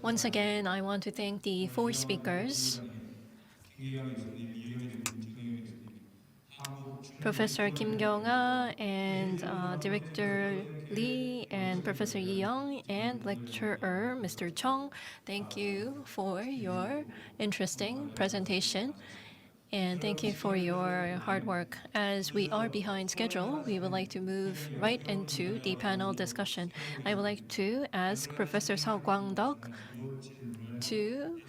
Once again, I want to thank the four speakers, Professor Kim Kyung-ah and Director Lee and Professor Yi Young and lecturer Mr. Chung. Thank you for your interesting presentation. And thank you for your hard work. As we are behind schedule, we would like to move right into the panel discussion. I would like to ask Professor Seo Kwang-dok to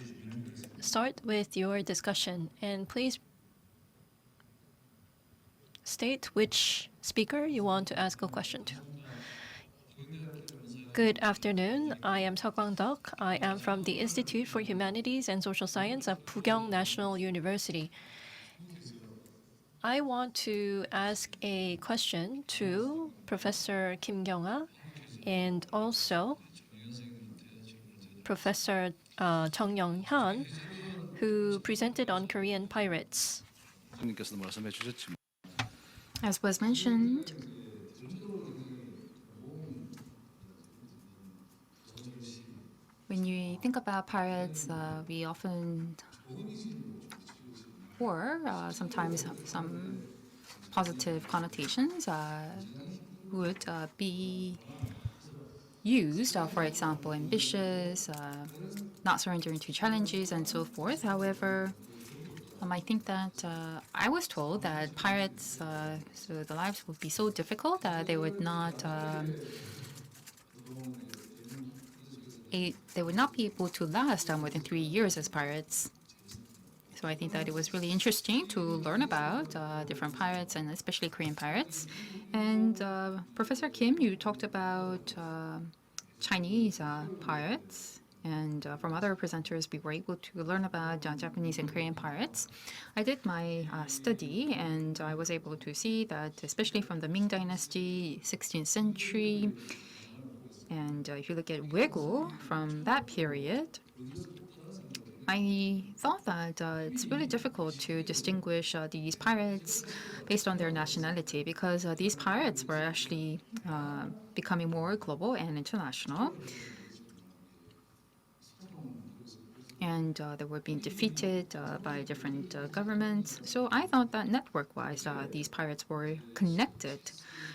start with your discussion. And please state which speaker you want to ask a question to. Good afternoon. I am Seo Kwang-dok. I am from the Institute for Humanities and Social Science of Pugyong National University. I want to ask a question to Professor Kim Kyung-ah and also Professor Chung Young-hyun, who presented on Korean pirates. As was mentioned, when you think about pirates, we often, or sometimes some positive connotations would be used, for example, ambitious, not surrendering to challenges, and so forth. However, I think that I was told that pirates, so the lives would be so difficult that they would not be able to last more than 3 years as pirates. So I think that it was really interesting to learn about different pirates, and especially Korean pirates. And Professor Kim, you talked about Chinese pirates. And from other presenters, we were able to learn about Japanese and Korean pirates. I did my study, and I was able to see that, especially from the Ming Dynasty, 16th century, and if you look at Wego from that period, I thought that it's really difficult to distinguish these pirates based on their nationality, because these pirates were actually becoming more global and international. And they were being defeated by different governments. So I thought that network-wise, these pirates were connected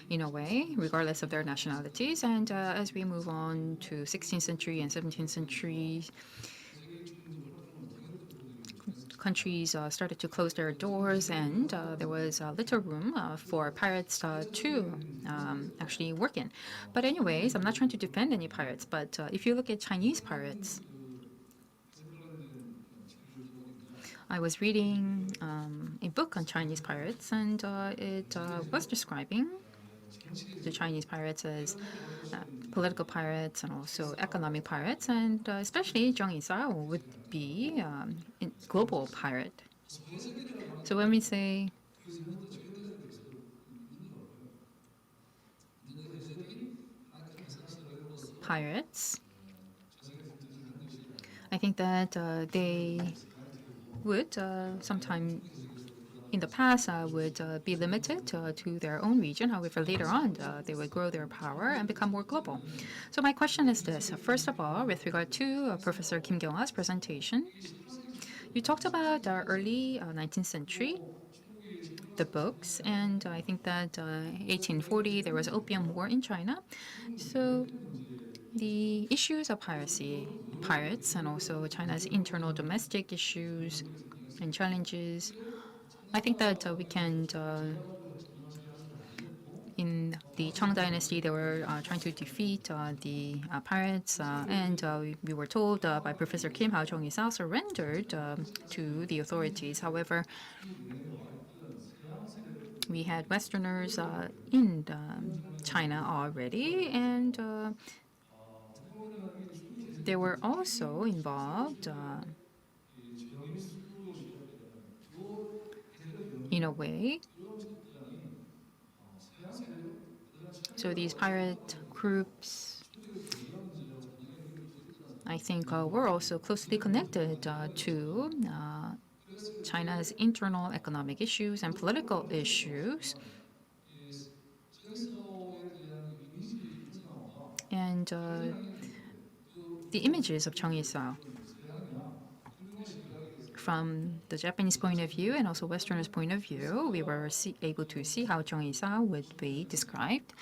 in a way, regardless of their nationalities. And as we move on to 16th century and 17th century, countries started to close their doors, and there was little room for pirates to actually work in. But anyways, I'm not trying to defend any pirates, but if you look at Chinese pirates, I was reading a book on Chinese pirates, and it was describing the Chinese pirates as political pirates and also economic pirates, and especially Zhang Yizhao would be a global pirate. So when we say pirates, I think that they would sometime in the past would be limited to their own region. However, later on, they would grow their power and become more global. So my question is this. First of all, with regard to Professor Kim Kyung-ah's presentation, you talked about early 19th century, the books, and I think that 1840, there was opium war in China. So the issues of piracy, pirates, and also China's internal domestic issues and challenges, I think that we can, in the Chang Dynasty, they were trying to defeat the pirates, and we were told by Professor Kim how Zhang Yizhao surrendered to the authorities. However, we had Westerners in China already, and they were also involved in a way. So these pirate groups, I think, were also closely connected to China's internal economic issues and political issues. And the images of Chung Il-sung from the Japanese point of view and also Westerners' point of view, we were able to see how Chung Il-sung would be described.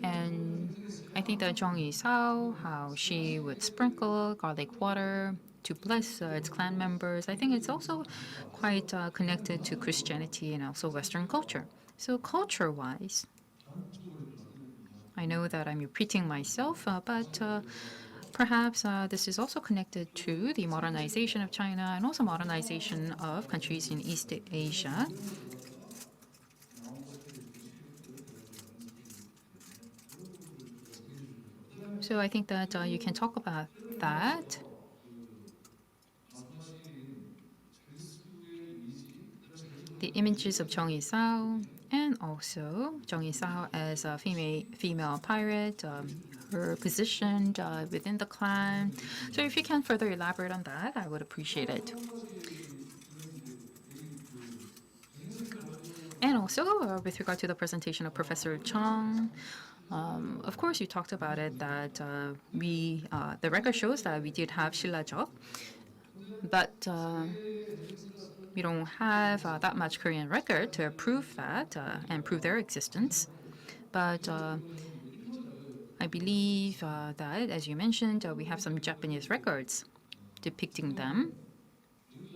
And I think that Chung Il-sung, how she would sprinkle garlic water to bless its clan members, I think it's also quite connected to Christianity and also Western culture. So culture-wise, I know that I'm repeating myself, but perhaps this is also connected to the modernization of China and also modernization of countries in East Asia. So I think that you can talk about that. The images of Chung Il-sung and also Chung Il-sung as a female pirate, her position within the clan. So if you can further elaborate on that, I would appreciate it. And also, with regard to the presentation of Professor Chung, of course, you talked about it that the record shows that we did have Shillajok, but we don't have that much Korean record to prove that and prove their existence. But I believe that, as you mentioned, we have some Japanese records depicting them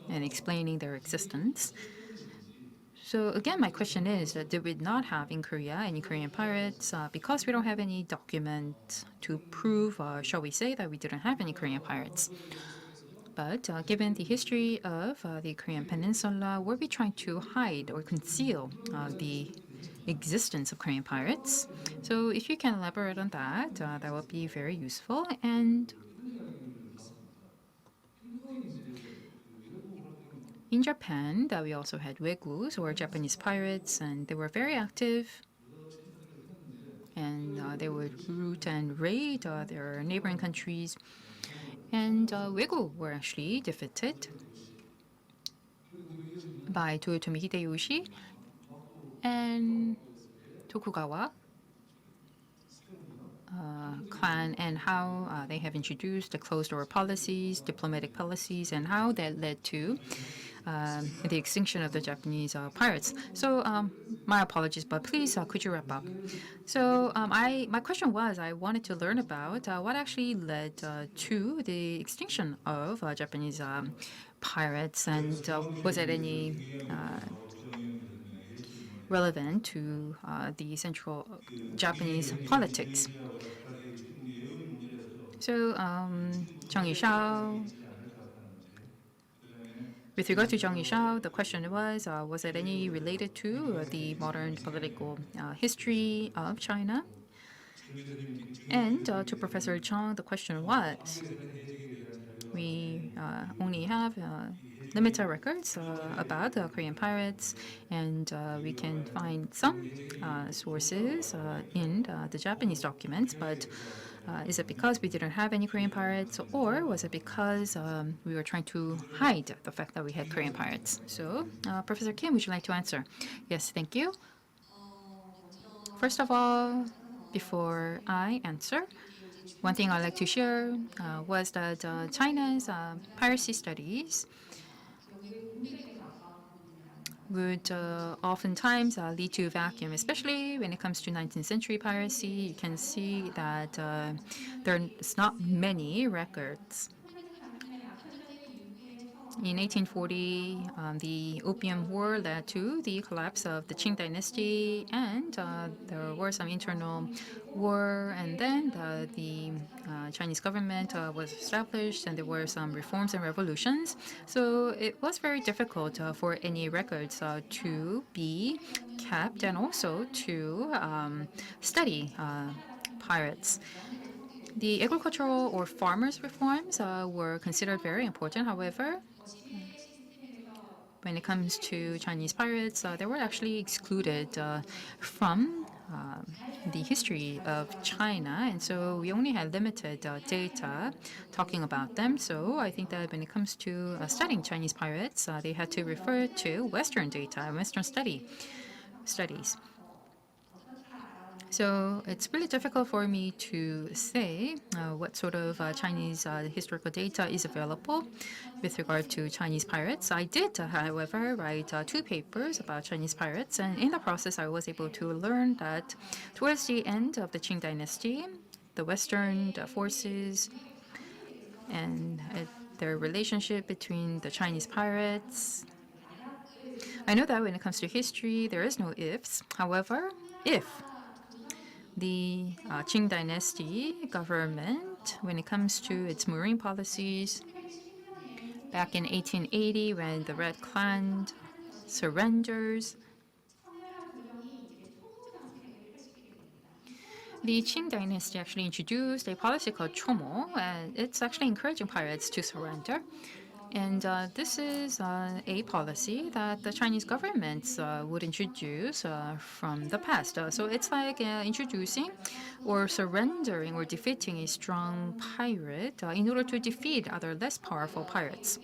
and explaining their existence. So again, my question is, did we not have in Korea any Korean pirates? Because we don't have any document to prove, shall we say, that we didn't have any Korean pirates. But given the history of the Korean peninsula, were we trying to hide or conceal the existence of Korean pirates? So if you can elaborate on that, that would be very useful. And in Japan, we also had Uegus or Japanese pirates, and they were very active. And they would root and raid their neighboring countries. And Uegu were actually defeated by Toyotomi Hideyoshi and Tokugawa clan, and how they have introduced the closed-door policies, diplomatic policies, and how that led to the extinction of the Japanese pirates. So my apologies, but please could you wrap up? So my question was, I wanted to learn about what actually led to the extinction of Japanese pirates, and was it any relevant to the central Japanese politics? So Zhang Yishao, with regard to Zhang Yishao, the question was it any related to the modern political history of China? And to Professor Chang, the question was, we only have limited records about Korean pirates, and we can find some sources in the Japanese documents, but is it because we didn't have any Korean pirates, or was it because we were trying to hide the fact that we had Korean pirates? So, Professor Kim, would you like to answer? Yes, thank you. First of all, before I answer, one thing I'd like to share was that China's piracy studies would oftentimes lead to a vacuum, especially when it comes to 19th century piracy. You can see that there's not many records. In 1840, the Opium War led to the collapse of the Qing dynasty, and there were some internal war, and then the Chinese government was established, and there were some reforms and revolutions. So it was very difficult for any records to be kept and also to study pirates. The agricultural or farmers' reforms were considered very important. However, when it comes to Chinese pirates, they were actually excluded from the history of China, and so we only had limited data talking about them. So I think that when it comes to studying Chinese pirates, they had to refer to Western data, Western studies. So it's really difficult for me to say what sort of Chinese historical data is available with regard to Chinese pirates. I did, however, write two papers about Chinese pirates, and in the process, I was able to learn that towards the end of the Qing Dynasty, the Western forces and their relationship between the Chinese pirates. I know that when it comes to history, there is no ifs. However, if the Qing Dynasty government, when it comes to its marine policies, back in 1880, when the Red Clan surrenders, the Qing Dynasty actually introduced a policy called chomo, and it's actually encouraging pirates to surrender. And this is a policy that the Chinese governments would introduce from the past. So it's like introducing or surrendering or defeating a strong pirate in order to defeat other less powerful pirates.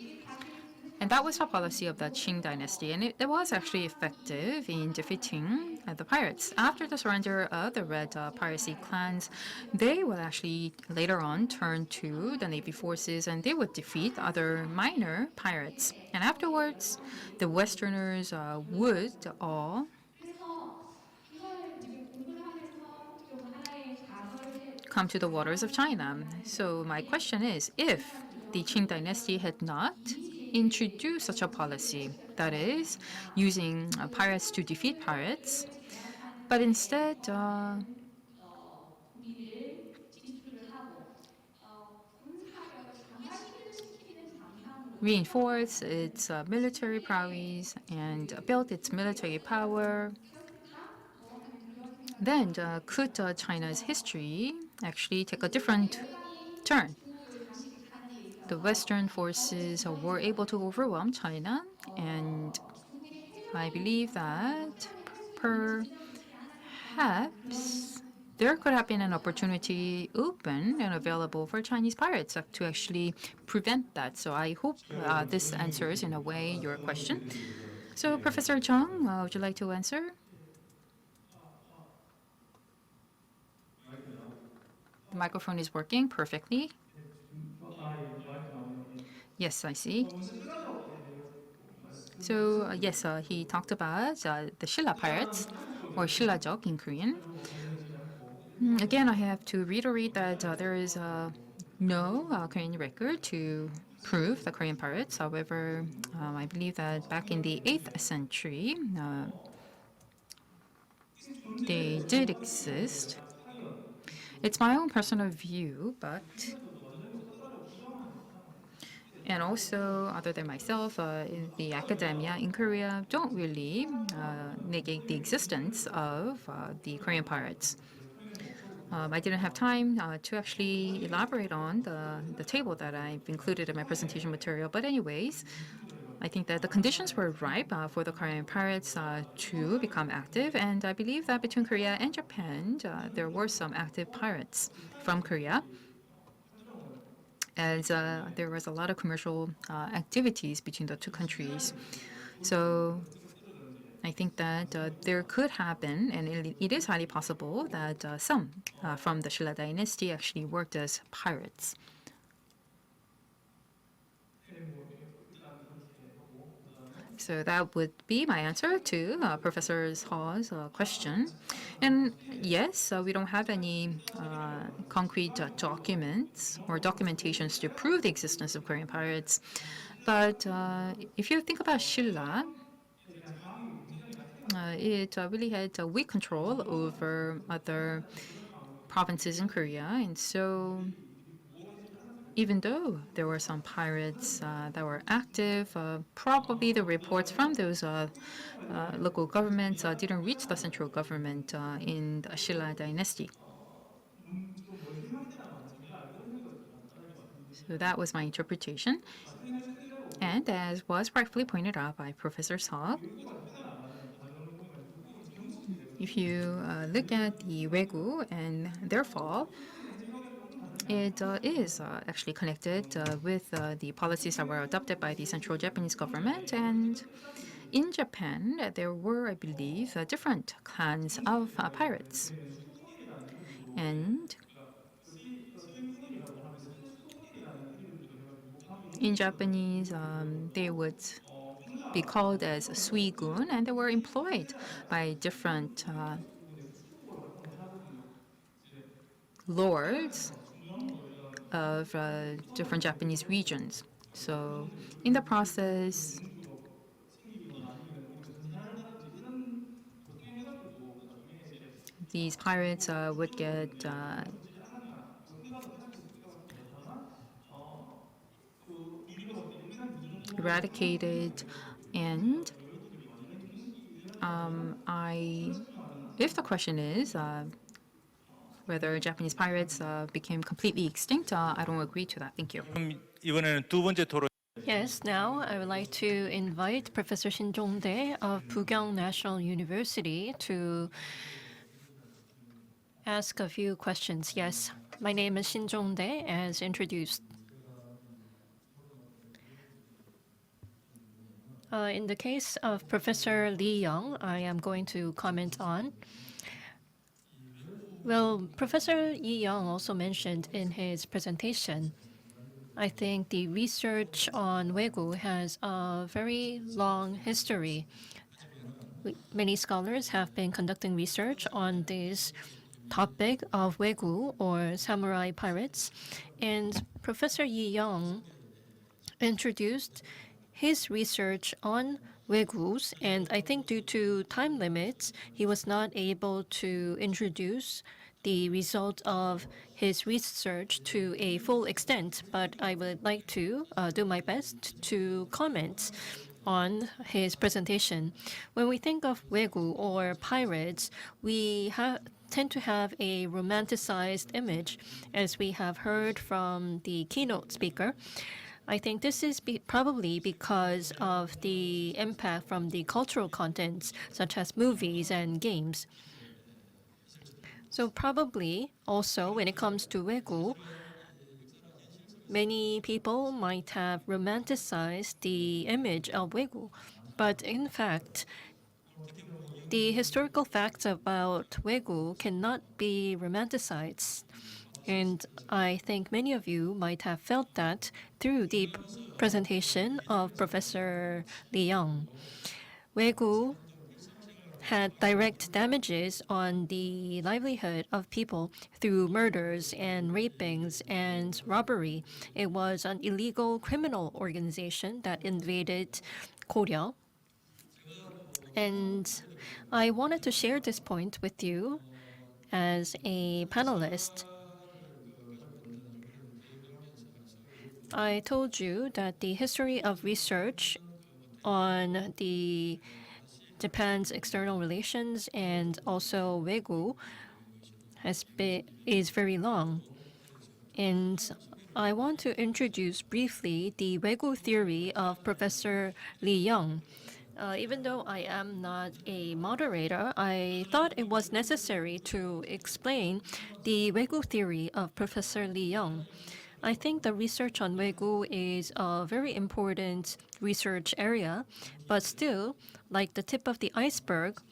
And that was the policy of the Qing dynasty, and it was actually effective in defeating the pirates. After the surrender of the Red piracy clans, they would actually later on turn to the Navy forces and they would defeat other minor pirates. And afterwards, the Westerners would all come to the waters of China. So my question is, if the Qing dynasty had not introduced such a policy, that is, using pirates to defeat pirates, but instead reinforced its military prowess and built its military power, then could China's history actually take a different turn? The Western forces were able to overwhelm China, and I believe that perhaps there could have been an opportunity open and available for Chinese pirates to actually prevent that. So I hope this answers, in a way, your question. So, Professor Chung, would you like to answer? The microphone is working perfectly. Yes, I see. So yes, he talked about the Shilla pirates, or Shillajok in Korean. Again, I have to reiterate that there is no Korean record to prove the Korean pirates. However, I believe that back in the 8th century, they did exist. It's my own personal view, but and also, other than myself, in the academia in Korea don't really negate the existence of the Korean pirates. I didn't have time to actually elaborate on the table that I've included in my presentation material. But anyways, I think that the conditions were ripe for the Korean pirates to become active. And I believe that between Korea and Japan, there were some active pirates from Korea, as there was a lot of commercial activities between the two countries. So I think that there could happen, and it is highly possible that some from the Shilla dynasty actually worked as pirates. So that would be my answer to Professor Hall's question. And yes, we don't have any concrete documents or documentations to prove the existence of Korean pirates. But if you think about Shilla, it really had weak control over other provinces in Korea. And so, even though there were some pirates that were active, probably the reports from those local governments didn't reach the central government in the Shilla dynasty. So that was my interpretation. And as was rightfully pointed out by Professor Seo, if you look at the Wegu and their fall, it is actually connected with the policies that were adopted by the central Japanese government. And in Japan, there were, I believe, different clans of pirates. And in Japanese, they would be called as suigun, and they were employed by different lords of different Japanese regions. So in the process, these pirates would get eradicated, and I, if the question is whether Japanese pirates became completely extinct, I don't agree to that. Thank you. 그럼 이번에는 두 번째 토론. Yes, now I would like to invite Professor Shin Jong-dae of Pugyong National University to ask a few questions. Yes, my name is Shin Jong-dae, as introduced. In the case of Professor Lee Young, I am going to comment on. Well, Professor Yi Young also mentioned in his presentation, I think the research on Wegu has a very long history. Many scholars have been conducting research on this topic of Wegu, or samurai pirates, and Professor Yi Young introduced his research on Wegus, and I think due to time limits, he was not able to introduce the result of his research to a full extent, but I would like to do my best to comment on his presentation. When we think of Wegu or pirates, we tend to have a romanticized image, as we have heard from the keynote speaker. I think this is probably because of the impact from the cultural contents, such as movies and games. So probably also when it comes to Wegu, many people might have romanticized the image of Wegu. But in fact, the historical facts about Wegu cannot be romanticized. And I think many of you might have felt that through the presentation of Professor Li Young. Wegu had direct damages on the livelihood of people through murders and rapings and robbery. It was an illegal criminal organization that invaded Korea. And I wanted to share this point with you as a panelist. I told you that the history of research on the Japan's external relations and also Wegu is very long. And I want to introduce briefly the Wegu theory of Professor Lee Young. Even though I am not a moderator, I thought it was necessary to explain the Wegu theory of Professor Lee Young. I think the research on Wegu is a very important research area, but still, like the tip of the iceberg,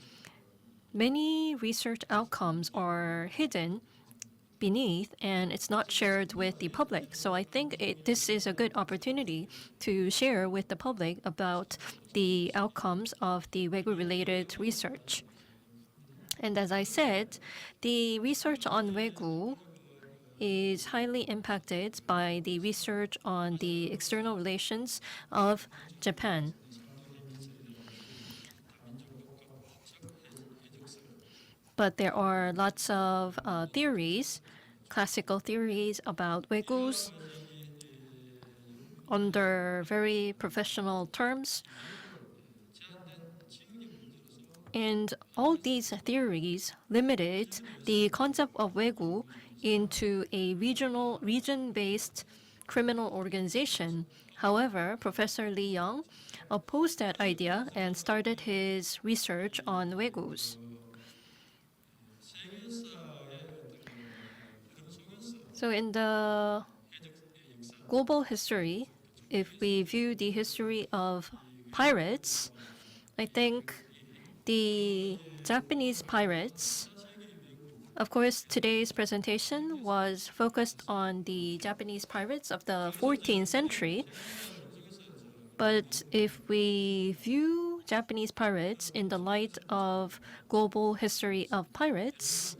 many research outcomes are hidden beneath and it's not shared with the public. So I think this is a good opportunity to share with the public about the outcomes of the Wegu-related research. And as I said, the research on Wegu is highly impacted by the research on the external relations of Japan. But there are lots of theories, classical theories about Wegus under very professional terms. And all these theories limited the concept of Wegu into a region-based criminal organization. However, Professor Lee Young opposed that idea and started his research on Wegus. So in the global history, if we view the history of pirates, I think the Japanese pirates Of course, today's presentation was focused on the Japanese pirates of the 14th century. But if we view Japanese pirates in the light of global history of pirates,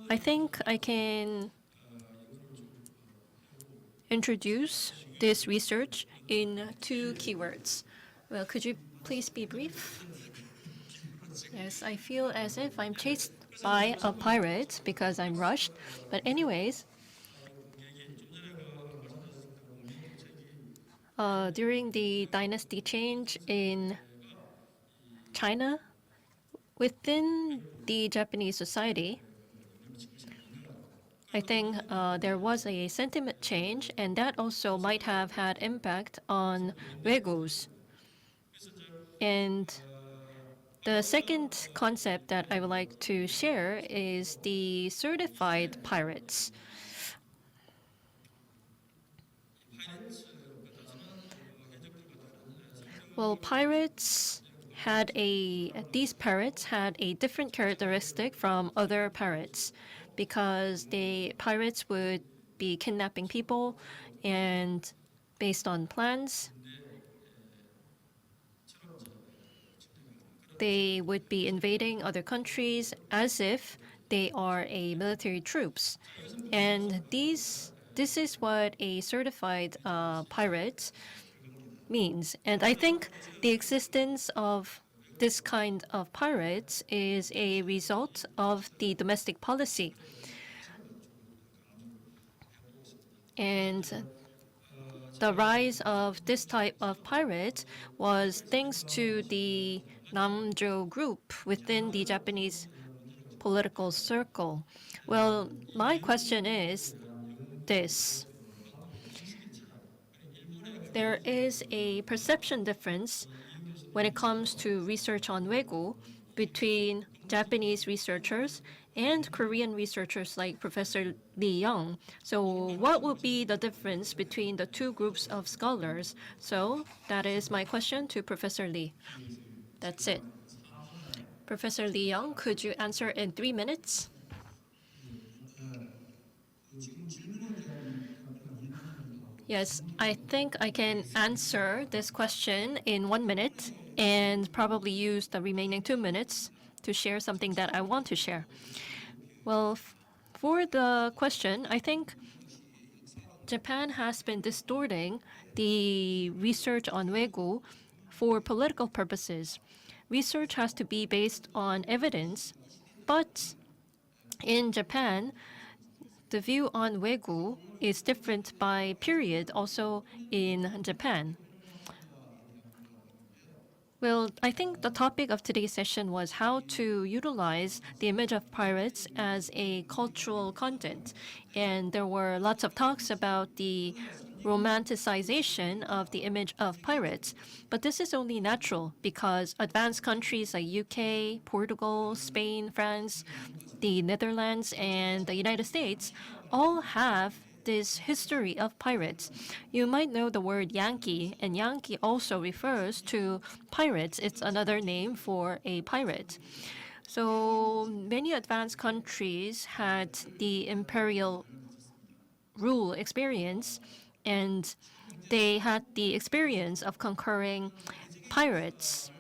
I think I can introduce this research in two keywords. Well, could you please be brief? Yes, I feel as if I'm chased by a pirate because I'm rushed. But anyways, during the dynasty change in China, within the Japanese society, I think there was a sentiment change, and that also might have had impact on Uyghurs. And the second concept that I would like to share is the certified pirates. Well, these pirates had a different characteristic from other pirates because pirates would be kidnapping people, and based on plans, they would be invading other countries as if they are a military troops. And this is what a certified pirate means. And I think the existence of this kind of pirates is a result of the domestic policy. And the rise of this type of pirate was thanks to the Namjo group within the Japanese political circle. Well, my question is this. There is a perception difference when it comes to research on Wegu between Japanese researchers and Korean researchers like Professor Lee Young. So what would be the difference between the two groups of scholars? So that is my question to Professor Lee. That's it. Professor Lee Young, could you answer in 3 minutes? Yes, I think I can answer this question in 1 minute and probably use the remaining 2 minutes to share something that I want to share. Well, for the question, I think Japan has been distorting the research on Wegu for political purposes. Research has to be based on evidence, but in Japan, the view on Wegu is different by period, also in Japan. Well, I think the topic of today's session was how to utilize the image of pirates as a cultural content. And there were lots of talks about the romanticization of the image of pirates. But this is only natural because advanced countries like UK, Portugal, Spain, France, the Netherlands, and the United States all have this history of pirates. You might know the word Yankee, and Yankee also refers to pirates. It's another name for a pirate. So many advanced countries had the imperial rule experience, and they had the experience of conquering pirates.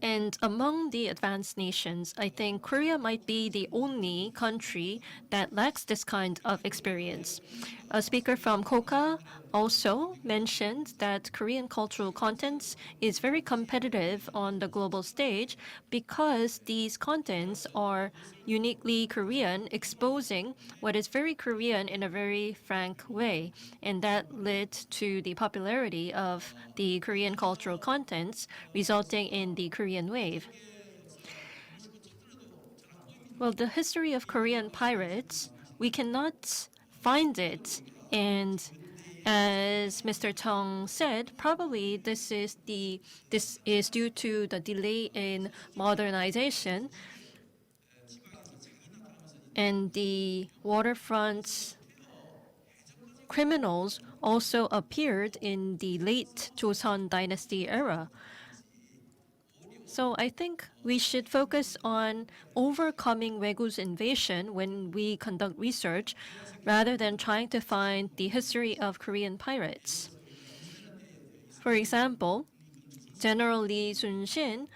And among the advanced nations, I think Korea might be the only country that lacks this kind of experience. A speaker from KOKA also mentioned that Korean cultural contents is very competitive on the global stage because these contents are uniquely Korean, exposing what is very Korean in a very frank way. And that led to the popularity of the Korean cultural contents, resulting in the Korean wave. Well, the history of Korean pirates, we cannot find it. And as Mr. Tong said, probably this is due to the delay in modernization, and the waterfront criminals also appeared in the late Joseon dynasty era. So I think we should focus on overcoming Wegu's invasion when we conduct research rather than trying to find the history of Korean pirates. For example, General Lee Sun-shin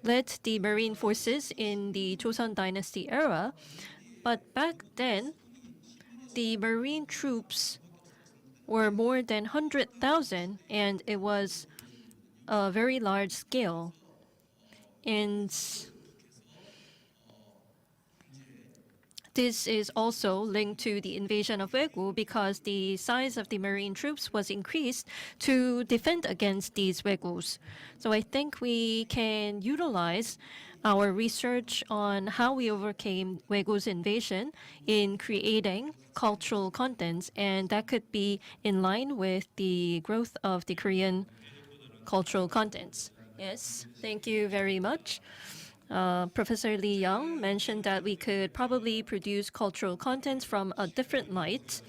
led the marine forces in the Joseon Dynasty era, but back then, the marine troops were more than 100,000 and it was a very large scale. And this is also linked to the invasion of Wegu because the size of the marine troops was increased to defend against these Wegus. So I think we can utilize our research on how we overcame Wegu's invasion in creating cultural contents, and that could be in line with the growth of the Korean cultural contents. Yes, thank you very much. Professor Lee Young mentioned that we could probably produce cultural contents from a different light.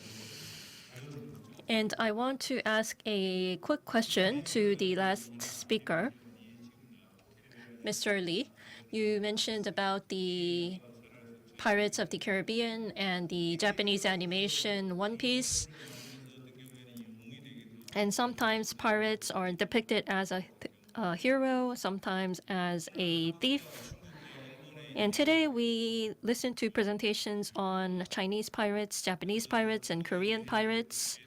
And I want to ask a quick question to the last speaker, Mr. Lee. You mentioned about the Pirates of the Caribbean and the Japanese animation One Piece. And sometimes pirates are depicted as a hero, sometimes as a thief. And today we listened to presentations on Chinese pirates, Japanese pirates, and Korean pirates.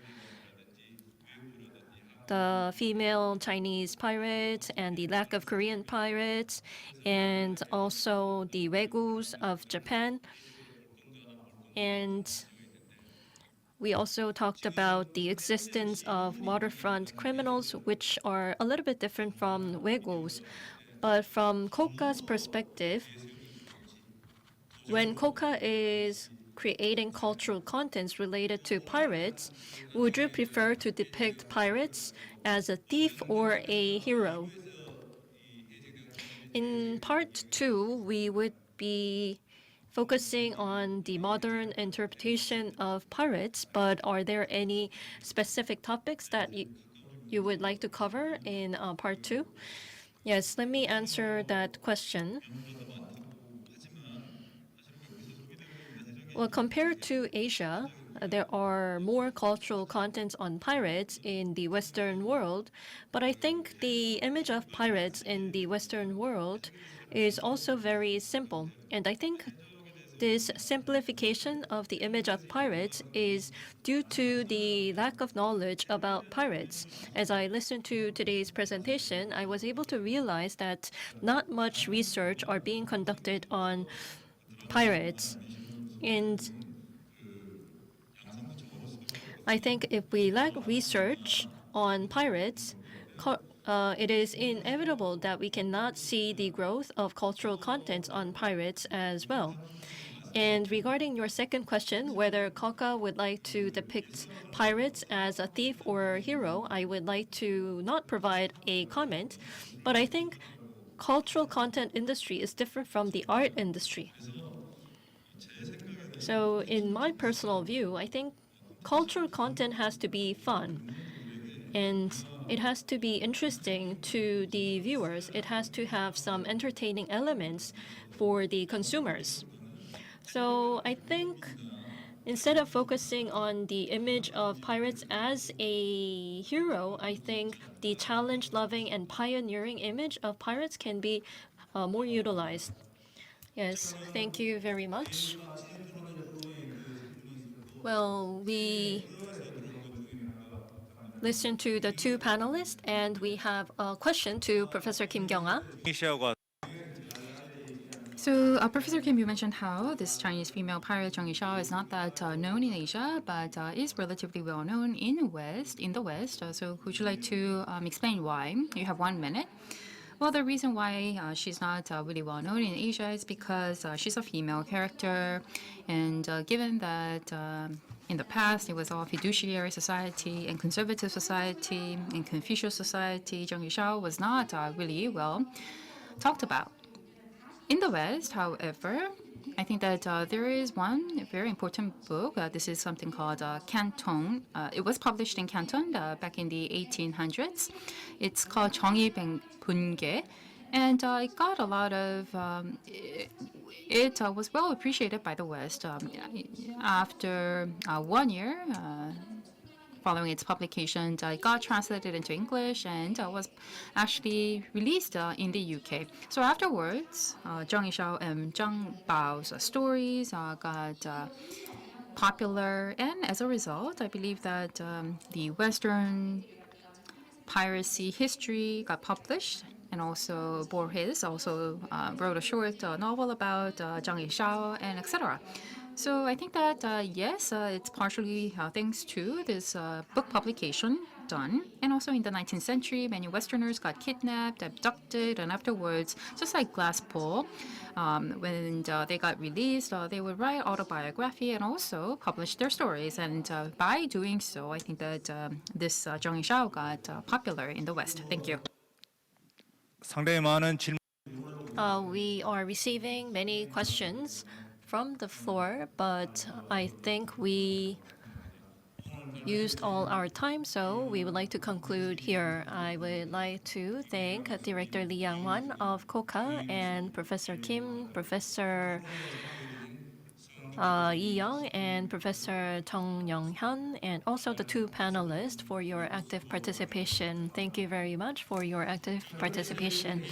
The female Chinese pirates and the lack of Korean pirates, and also the Wegus of Japan. And we also talked about the existence of waterfront criminals, which are a little bit different from Wegus. But from Koka's perspective, when Koka is creating cultural contents related to pirates, would you prefer to depict pirates as a thief or a hero? In part two, we would be focusing on the modern interpretation of pirates, but are there any specific topics that you would like to cover in part two? Yes, let me answer that question. Well, compared to Asia, there are more cultural contents on pirates in the Western world, but I think the image of pirates in the Western world is also very simple. And I think this simplification of the image of pirates is due to the lack of knowledge about pirates. As I listened to today's presentation, I was able to realize that not much research are being conducted on pirates. And I think if we lack research on pirates, it is inevitable that we cannot see the growth of cultural contents on pirates as well. And regarding your second question, whether Koka would like to depict pirates as a thief or a hero, I would like to not provide a comment. But I think cultural content industry is different from the art industry. So in my personal view, I think cultural content has to be fun. And it has to be interesting to the viewers. It has to have some entertaining elements for the consumers. So I think instead of focusing on the image of pirates as a hero, I think the challenge-loving and pioneering image of pirates can be more utilized. Yes, thank you very much. Well, we listened to the two panelists, and we have a question to Professor Kim Kyung-ah. 시하고 So, Professor Kim, you mentioned how this Chinese female pirate Zhang Yishao is not that known in Asia, but is relatively well known in the West. So, would you like to explain why? You have 1 minute. Well, the reason why she's not really well known in Asia is because she's a female character, and given that in the past it was all fiduciary society and conservative society and Confucius society, Zhang Yishao was not really well talked about. In the West, however, I think that there is one very important book. This is something called Canton. It was published in Canton back in the 1800s. It's called 정의 분계, and it got a lot of. It was well appreciated by the West. After 1 year, following its publication, it got translated into English and was actually released in the UK. So afterwards, Zhang Yishao and Zhang Bao's stories got popular, and as a result, I believe that the Western piracy history got published. And also Borges also wrote a short novel about Zhang Yishao and etc. So I think that yes, it's partially thanks to this book publication done. And also in the 19th century, many Westerners got kidnapped, abducted, and afterwards, just like Glasspool, when they got released, they would write autobiography and also publish their stories. And by doing so, I think that this Zhang Yishao got popular in the West. Thank you. 상당히 많은 질문. We are receiving many questions from the floor, but I think we used all our time, so we would like to conclude here. I would like to thank Director Lee Yang-wan of KOKA and Professor Kim, Professor Yi Young, and Professor Chung Young-hyun, and also the two panelists for your active participation. Thank you very much for your active participation.